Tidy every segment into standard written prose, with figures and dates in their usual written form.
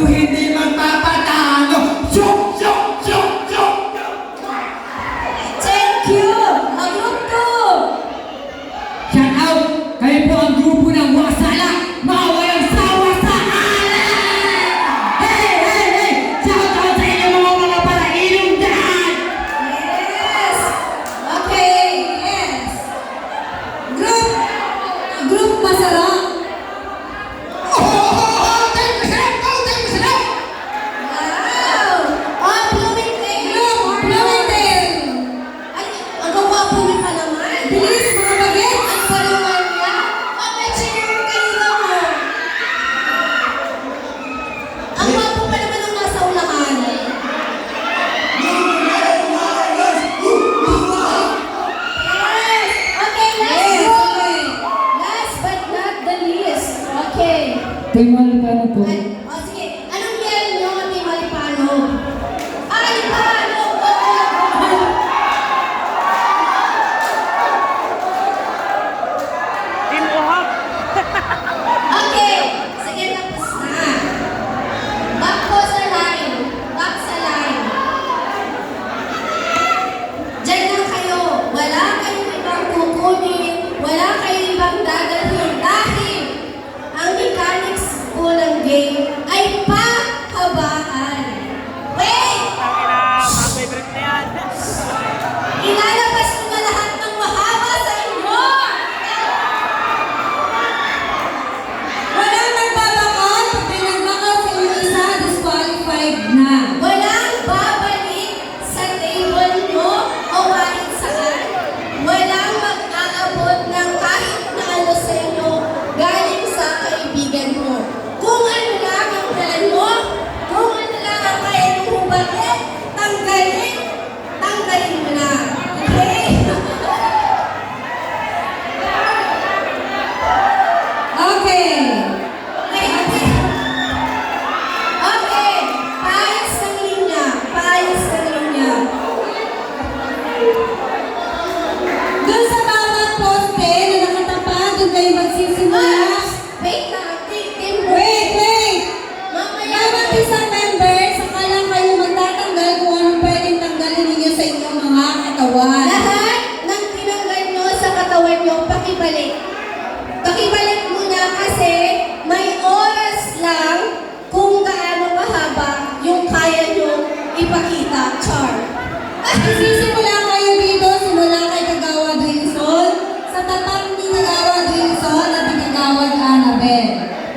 hindi magpapatalo. Syok, syok, syok, syok. Thank you! Ang group 2! Shout out! Kayo po ang grupo ng Wasala, mga walang sawa sa alam! Hey, hey, hey! Shout out sa inyo mga parailong dyan! Yes! Okay, yes! Group Masarap! Wow! Oh, Bloomingdale! Bloomingdale! Ay, ang gwapo niyo pa naman! Bilis, mga bagets! Ang palungan niya! Oh, may cheer kanina mo! Ang gwapo pa naman nung nasa unahan! Yes! Okay, let's go! Last but not the least. Okay. Tingnan po. O sige, anong year nyo, Team Alipano? Alipano! Team Ohak! Okay, sige, tapos na. Back po sa line. Back sa line. Diyan lang kayo. Wala kayong ibang kukunin. Wala kayong ibang dadalhin. Dahil ang mechanics po ng game ay pahabaan. Wait! Mga favorite na yan. Ilalabas ko na lahat ng mahaba sa inyo! Walang nagbabakal. Pag may nagbakal sa inyo isa, disqualified na. Walang babalik sa table nyo o kahit saan. Walang mag-aabot ng kahit na ano sa inyo galing sa kaibigan mo. Kung ano lang ang plan mo, kung ano lang ang kaya mong hubatin, tanggalin mo na. Okay? Okay. Okay. Paayos ng linya. Paayos ng linya. Doon sa bawat poste na nakatapat, doon kayo magsisimula. Wait lang. Wait. Bawat isang member, saka lang kayo magtatanggal kung anong pwedeng tanggalin ninyo sa inyong mga katawan. Lahat ng tinanggal nyo sa katawan nyo, pakibalik. Pakibalik muna kasi may oras lang kung gaano kahaba yung kaya nyo ipakita. Char. Sisimula kayo dito, simula kay Kagawad Wilson, sa tapat ni Kagawad Wilson at ni Kagawad Annabel.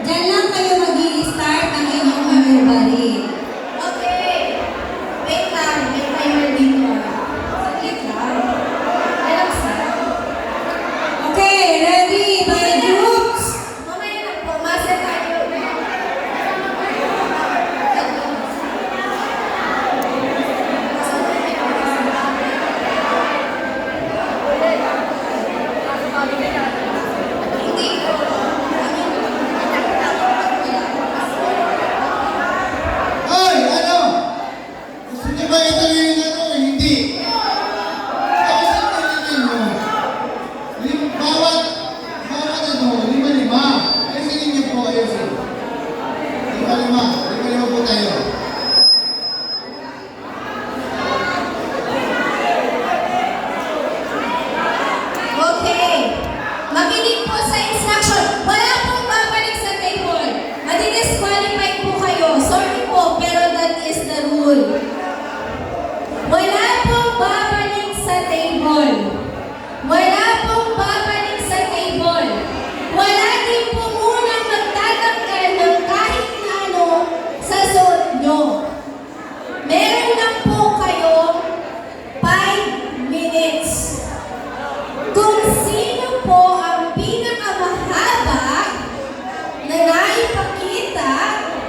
Diyan lang kayo mag-i-start ng inyong bari. Okay. Wait lang, may timer dito. Saglit lang. Relax lang. Okay, ready? By groups. Mamaya na po, master tayo. Hindi ko. Ay, ano? Gusto niyo ba ituloy yung ano? Hindi. Kasi sabihin nyo, bawat ano, lima-lima. Ayusin niyo po, ayusin. Lima-lima po tayo. Okay. Makinig po sa instruction. Wala pong babalik sa table. Madi-disqualify po kayo. Sorry po, pero that is the rule. Wala pong babalik sa table. Wala pong babalik sa table. Wala din po munang magtatanggal ng kahit na ano sa suot nyo. Meron lang po kayong 5 minutes. Kung sino po ang pinakamahaba na naipakita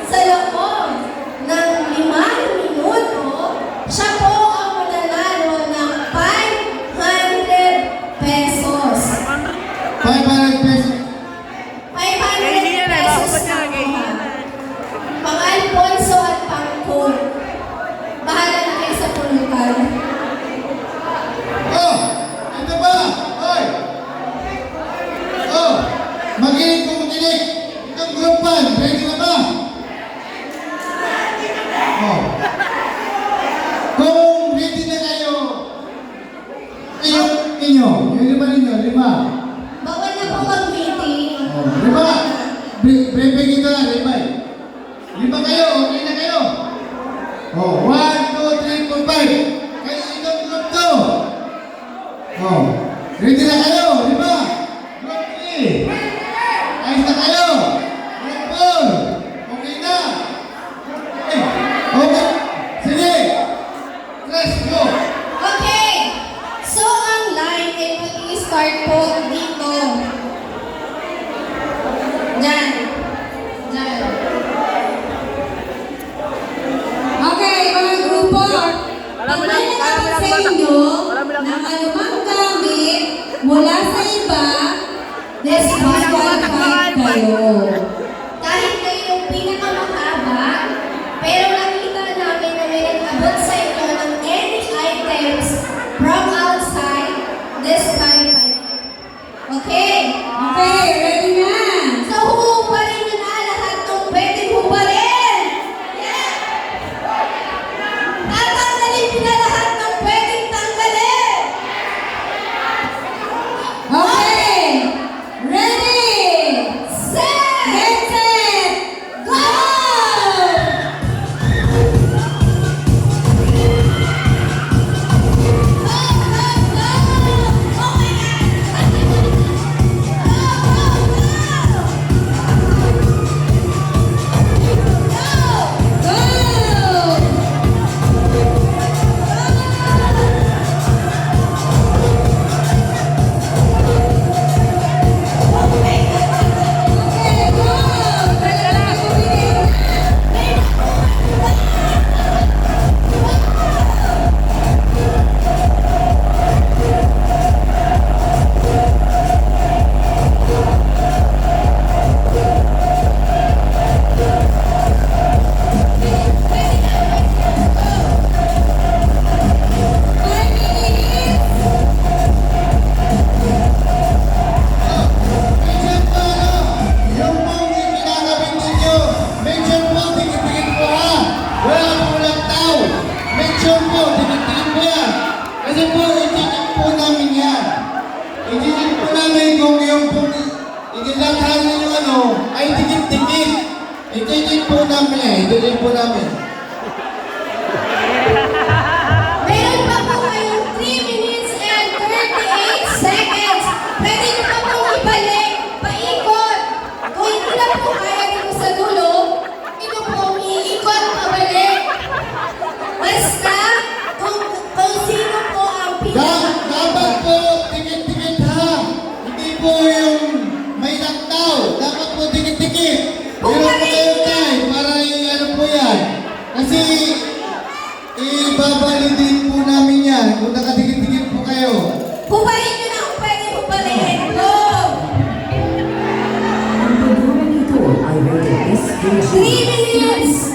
sa loob ng 5 minuto, dito na, lima eh. Lima kayo, okay na kayo? Oh, 1, 2, 3, 4, 5. Kayo itong group to. Oh, ready na kayo, lima. Group 3. Ayos na kayo. Group 4. Okay na. Okay. Okay. Sige. Let's go. Okay. So, ang line ay mag-i-start po dito. Diyan. Diyan. Okay, mga grupo. Pag may nakapag sa inyo ng anumang gamit mula sa iba, disqualified kayo. Kahit kayo yung pinakamahaba, pero nakita namin na may nag-abot sa inyo ng any items from outside, disqualified. Okay? Okay, ready na? So, huhuparin nyo na lahat ng pwedeng huparin. Yeah! Tatanggalin nyo na lahat ng pwedeng tanggalin. Okay! Ready! Set! Get set! Go! Ituloy po namin. Meron pa po kayong 3 minutes and 38 seconds. Pwede nyo pa pong ibalik, paikot. Kung hindi na po kaya dito sa dulo, ito pong iikot pabalik. Basta, kung sino po ang Dapat po, tikit-tikit ha. Hindi po yung may laktaw. Dapat po tikit-tikit. Pero po kayo tayo, para ano po yan. Kasi, ibabalidin po namin yan kung nakatikit-tikit po kayo. Huparin nyo na kung pwede huparin. Go! Ang programa nito ay rated SPG. 3 minutes